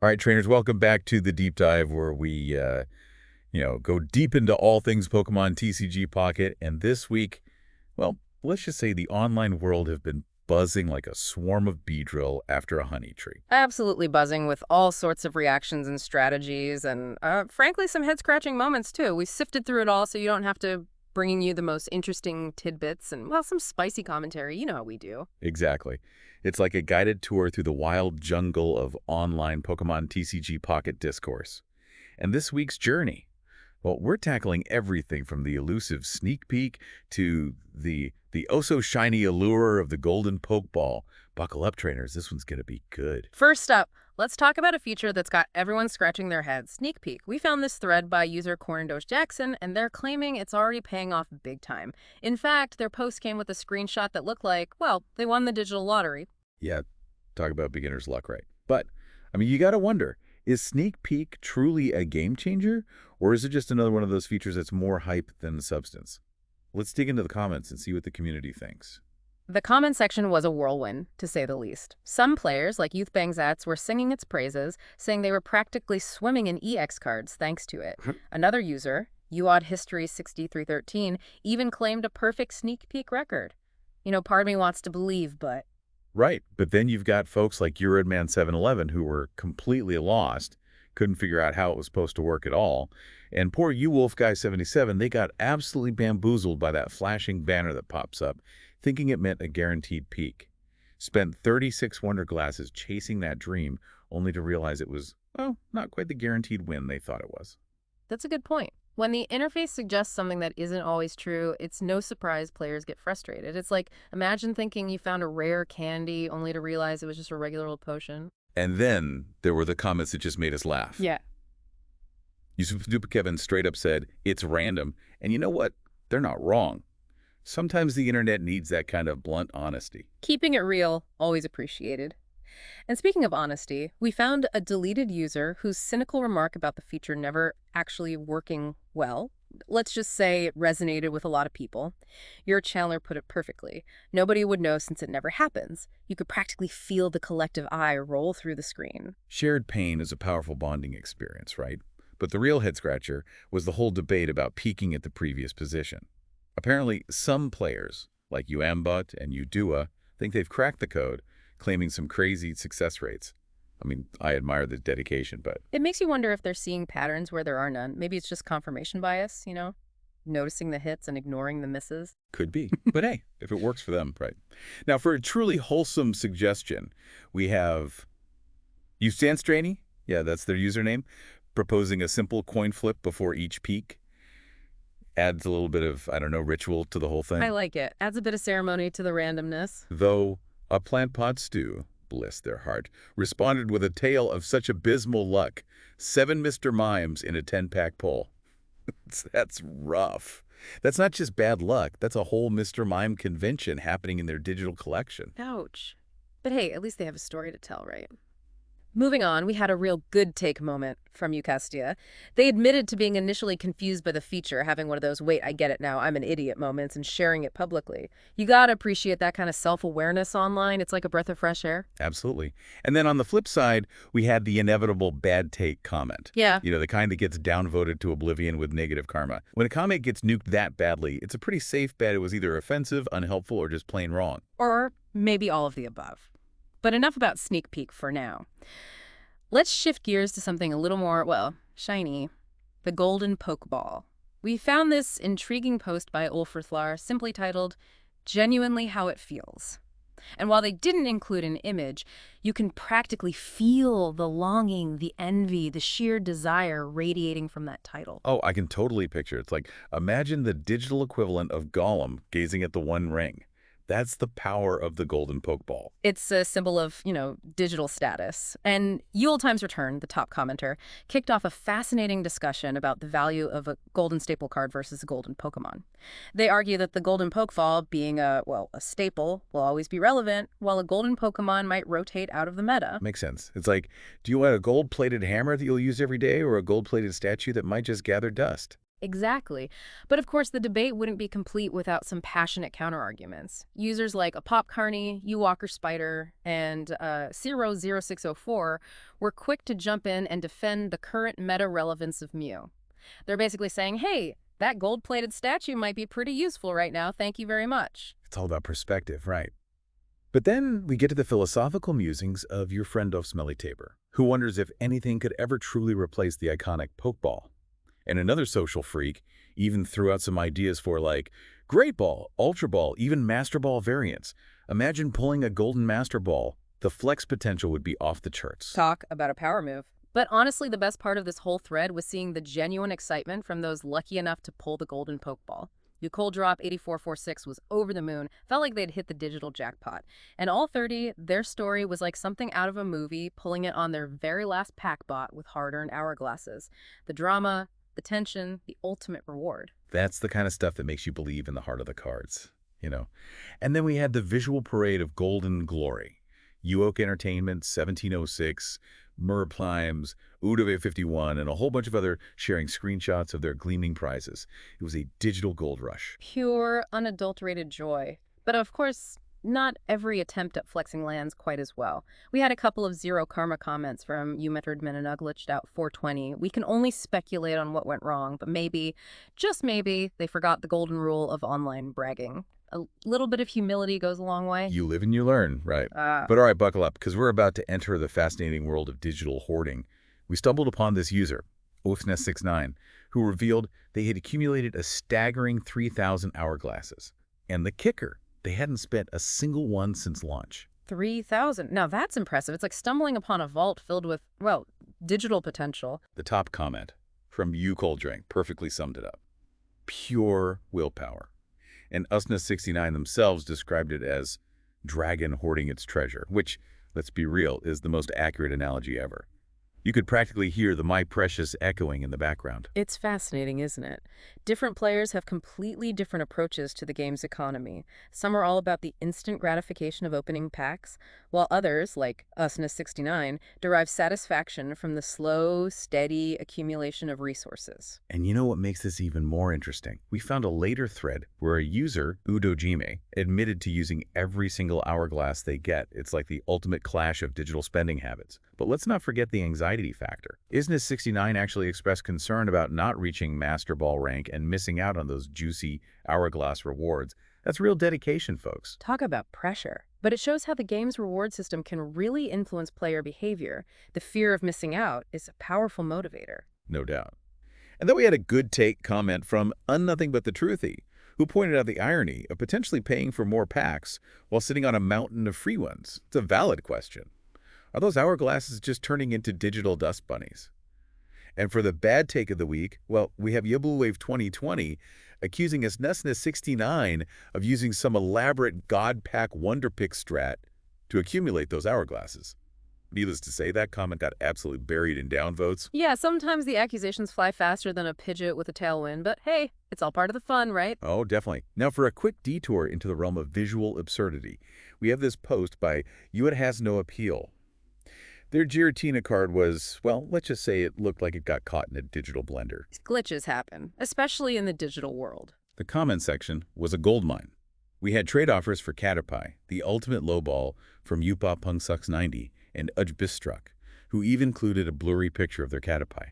All right, trainers, welcome back to the deep dive where we, go deep into all things Pokemon TCG Pocket. And this week, well, let's just say the online world have been buzzing like a swarm of bee drill after a honey tree. Absolutely buzzing with all sorts of reactions and strategies, and frankly, some head-scratching moments, too. We sifted through it all so you don't have to bringing you the most interesting tidbits and, well, some spicy commentary. You know how we do. Exactly. It's like a guided tour through the wild jungle of online Pokemon TCG Pocket discourse. And this week's journey, well, we're tackling everything from the elusive sneak peek to the oh-so-shiny allure of the Golden Poké Ball. Buckle up, trainers. This one's going to be good. First up, let's talk about a feature that's got everyone scratching their heads, Sneak Peek. We found this thread by user Corndosh Jackson, and they're claiming it's already paying off big time. In fact, their post came with a screenshot that looked like, well, they won the digital lottery. Yeah, talk about beginner's luck, right? But, you got to wonder, is Sneak Peek truly a game changer? Or is it just another one of those features that's more hype than substance? Let's dig into the comments and see what the community thinks. The comment section was a whirlwind, to say the least. Some players, like Youth Bangzats, were singing its praises, saying they were practically swimming in EX cards thanks to it. Another user, UoddHistory6313, even claimed a perfect sneak peek record. Part of me wants to believe, but... Right, but then you've got folks like URedman711 who were completely lost, couldn't figure out how it was supposed to work at all, and poor UWolfGuy77, they got absolutely bamboozled by that flashing banner that pops up, thinking it meant a guaranteed peak. Spent 36 Wonder Glasses chasing that dream, only to realize it was, well, not quite the guaranteed win they thought it was. That's a good point. When the interface suggests something that isn't always true, it's no surprise players get frustrated. It's like, imagine thinking you found a rare candy only to realize it was just a regular old potion. And then there were the comments that just made us laugh. Yeah. Yusuf Kevin straight up said, it's random. And you know what? They're not wrong. Sometimes the internet needs that kind of blunt honesty. Keeping it real, always appreciated. And speaking of honesty, we found a deleted user whose cynical remark about the feature never actually working well, let's just say it resonated with a lot of people. Your Chandler put it perfectly. Nobody would know since it never happens. You could practically feel the collective eye roll through the screen. Shared pain is a powerful bonding experience, right? But the real head-scratcher was the whole debate about peaking at the previous position. Apparently, some players, like Uambot and Udua, think they've cracked the code, claiming some crazy success rates. I admire the dedication, but... It makes you wonder if they're seeing patterns where there are none. Maybe it's just confirmation bias, noticing the hits and ignoring the misses. Could be. But hey, if it works for them, right? Now, for a truly wholesome suggestion, we have Ustanstrainy, yeah, that's their username, proposing a simple coin flip before each peak. Adds a little bit of, ritual to the whole thing. I like it. Adds a bit of ceremony to the randomness. Though a plant pot stew, bless their heart, responded with a tale of such abysmal luck. 7 Mr. Mimes in a 10-pack pull. That's rough. That's not just bad luck. That's a whole Mr. Mime convention happening in their digital collection. Ouch. But hey, at least they have a story to tell, right? Moving on, we had a real good take moment from Ucastia. They admitted to being initially confused by the feature, having one of those, wait, I get it now, I'm an idiot moments, and sharing it publicly. You gotta appreciate that kind of self-awareness online. It's like a breath of fresh air. Absolutely. And then on the flip side, we had the inevitable bad take comment. Yeah. The kind that gets downvoted to oblivion with negative karma. When a comment gets nuked that badly, it's a pretty safe bet it was either offensive, unhelpful, or just plain wrong. Or maybe all of the above. But enough about Sneak Peek for now. Let's shift gears to something a little more, well, shiny. The Golden Poké Ball. We found this intriguing post by Ulfrithlar simply titled, Genuinely How It Feels. And while they didn't include an image, you can practically feel the longing, the envy, the sheer desire radiating from that title. Oh, I can totally picture it. It's like, imagine the digital equivalent of Gollum gazing at the One Ring. That's the power of the Golden Poké Ball. It's a symbol of, digital status. And Yule Times Return, the top commenter, kicked off a fascinating discussion about the value of a golden staple card versus a golden Pokemon. They argue that the Golden Poké Ball, being a staple, will always be relevant, while a golden Pokemon might rotate out of the meta. Makes sense. It's like, do you want a gold-plated hammer that you'll use every day or a gold-plated statue that might just gather dust? Exactly. But of course, the debate wouldn't be complete without some passionate counterarguments. Users like a Pop Carney, U Walker Spider, and Zero0604 were quick to jump in and defend the current meta relevance of Mew. They're basically saying, hey, that gold-plated statue might be pretty useful right now, thank you very much. It's all about perspective, right? But then we get to the philosophical musings of your friend of Smelly Tabor, who wonders if anything could ever truly replace the iconic Pokeball. And another social freak even threw out some ideas for like Great Ball, Ultra Ball, even Master Ball variants. Imagine pulling a Golden Master Ball. The flex potential would be off the charts. Talk about a power move. But honestly, the best part of this whole thread was seeing the genuine excitement from those lucky enough to pull the Golden Pokeball. Cold Drop 8446 was over the moon, felt like they'd hit the digital jackpot. And all 30, their story was like something out of a movie, pulling it on their very last pack bot with hard-earned hourglasses. The drama, the tension, the ultimate reward. That's the kind of stuff that makes you believe in the heart of the cards, you know. And then we had the visual parade of golden glory. Uoak Entertainment, 1706, Merplimes, Udave 51, and a whole bunch of other sharing screenshots of their gleaming prizes. It was a digital gold rush. Pure, unadulterated joy. But of course, not every attempt at flexing lands quite as well. We had a couple of zero karma comments from Umeterdman and Uglitched out 420. We can only speculate on what went wrong, but maybe, just maybe, they forgot the golden rule of online bragging. A little bit of humility goes a long way. You live and you learn, right? But all right, buckle up, because we're about to enter the fascinating world of digital hoarding. We stumbled upon this user, Oathsnest69, who revealed they had accumulated a staggering 3,000 hourglasses. And the kicker, they hadn't spent a single one since launch. 3,000. Now that's impressive. It's like stumbling upon a vault filled with, well, digital potential. The top comment from You Cold Drink perfectly summed it up. Pure willpower. And Usness69 themselves described it as dragon hoarding its treasure, which, let's be real, is the most accurate analogy ever. You could practically hear the My Precious echoing in the background. It's fascinating, isn't it? Different players have completely different approaches to the game's economy. Some are all about the instant gratification of opening packs, while others, like Usness69, derive satisfaction from the slow, steady accumulation of resources. And you know what makes this even more interesting? We found a later thread where a user, Udojime, admitted to using every single hourglass they get. It's like the ultimate clash of digital spending habits. But let's not forget the anxiety factor. Isness69 actually expressed concern about not reaching Master Ball rank and missing out on those juicy hourglass rewards. That's real dedication, folks. Talk about pressure. But it shows how the game's reward system can really influence player behavior. The fear of missing out is a powerful motivator. No doubt. And then we had a good take comment from Nothing But the Truthy, who pointed out the irony of potentially paying for more packs while sitting on a mountain of free ones. It's a valid question. Are those hourglasses just turning into digital dust bunnies? And for the bad take of the week, well, we have Yabluwave 2020 accusing Usness69 of using some elaborate God Pack Wonder Pick strat to accumulate those hourglasses. Needless to say, that comment got absolutely buried in downvotes. Yeah, sometimes the accusations fly faster than a Pidgeot with a tailwind, but hey, it's all part of the fun, right? Oh, definitely. Now, for a quick detour into the realm of visual absurdity, we have this post by You It Has No Appeal. Their Giratina card was, well, let's just say it looked like it got caught in a digital blender. Glitches happen, especially in the digital world. The comment section was a goldmine. We had trade offers for Caterpie, the ultimate lowball from Yupa Pungsucks90, and Ujbistruck, who even included a blurry picture of their Caterpie.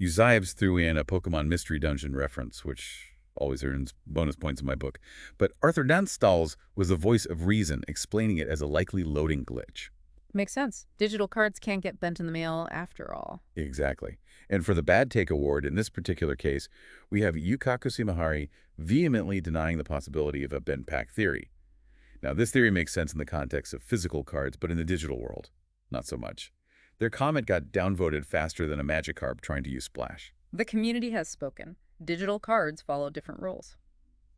Uzibes threw in a Pokemon Mystery Dungeon reference, which always earns bonus points in my book. But Arthur Danstalls was the voice of reason, explaining it as a likely loading glitch. Makes sense. Digital cards can't get bent in the mail after all. Exactly. And for the bad take award, in this particular case, we have Yukaku Shimahari vehemently denying the possibility of a bent pack theory. Now, this theory makes sense in the context of physical cards, but in the digital world, not so much. Their comment got downvoted faster than a Magikarp trying to use Splash. The community has spoken. Digital cards follow different rules.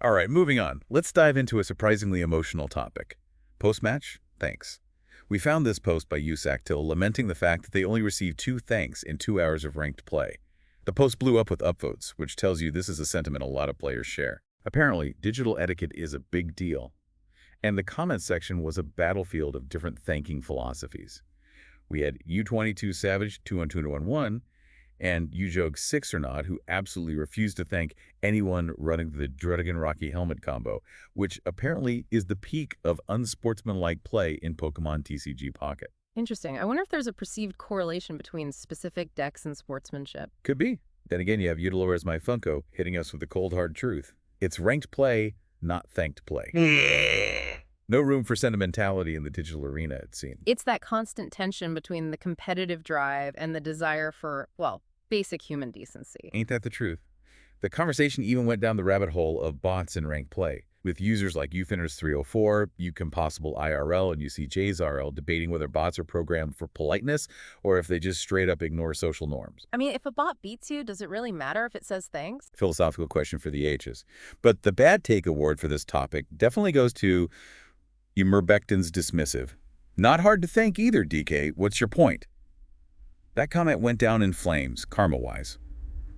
All right, moving on. Let's dive into a surprisingly emotional topic. Post-match? Thanks. We found this post by Usactil lamenting the fact that they only received 2 thanks in 2 hours of ranked play. The post blew up with upvotes, which tells you this is a sentiment a lot of players share. Apparently, digital etiquette is a big deal. And the comment section was a battlefield of different thanking philosophies. We had U22 Savage 21211 and Ujog 6 or not, who absolutely refused to thank anyone running the Druddigon Rocky Helmet combo, which apparently is the peak of unsportsmanlike play in Pokemon TCG Pocket. Interesting. I wonder if there's a perceived correlation between specific decks and sportsmanship. Could be. Then again, you have Utilor as my Funko hitting us with the cold hard truth. It's ranked play, not thanked play. No room for sentimentality in the digital arena, it seems. It's that constant tension between the competitive drive and the desire for, well, basic human decency. Ain't that the truth? The conversation even went down the rabbit hole of bots in ranked play, with users like Ufinners304, UCimpossible IRL, and UCJsRL debating whether bots are programmed for politeness or if they just straight up ignore social norms. I mean, if a bot beats you, does it really matter if it says thanks? Philosophical question for the ages. But the bad take award for this topic definitely goes to Emerbectin's dismissive. Not hard to thank either, DK. What's your point? That comment went down in flames, karma-wise.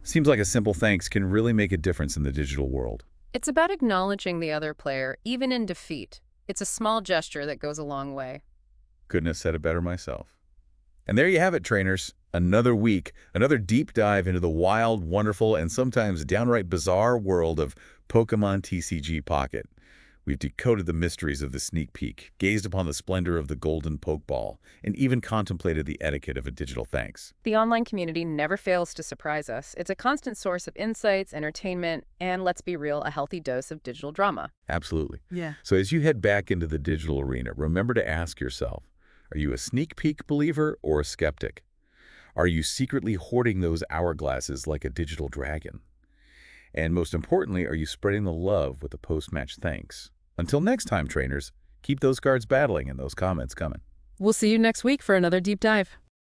Seems like a simple thanks can really make a difference in the digital world. It's about acknowledging the other player, even in defeat. It's a small gesture that goes a long way. Couldn't have said it better myself. And there you have it, trainers. Another week, another deep dive into the wild, wonderful, and sometimes downright bizarre world of Pokemon TCG Pocket. We've decoded the mysteries of the sneak peek, gazed upon the splendor of the Golden Poké Ball, and even contemplated the etiquette of a digital thanks. The online community never fails to surprise us. It's a constant source of insights, entertainment, and, let's be real, a healthy dose of digital drama. Absolutely. Yeah. So as you head back into the digital arena, remember to ask yourself, are you a sneak peek believer or a skeptic? Are you secretly hoarding those hourglasses like a digital dragon? And most importantly, are you spreading the love with a post-match thanks? Until next time, trainers, keep those cards battling and those comments coming. We'll see you next week for another deep dive.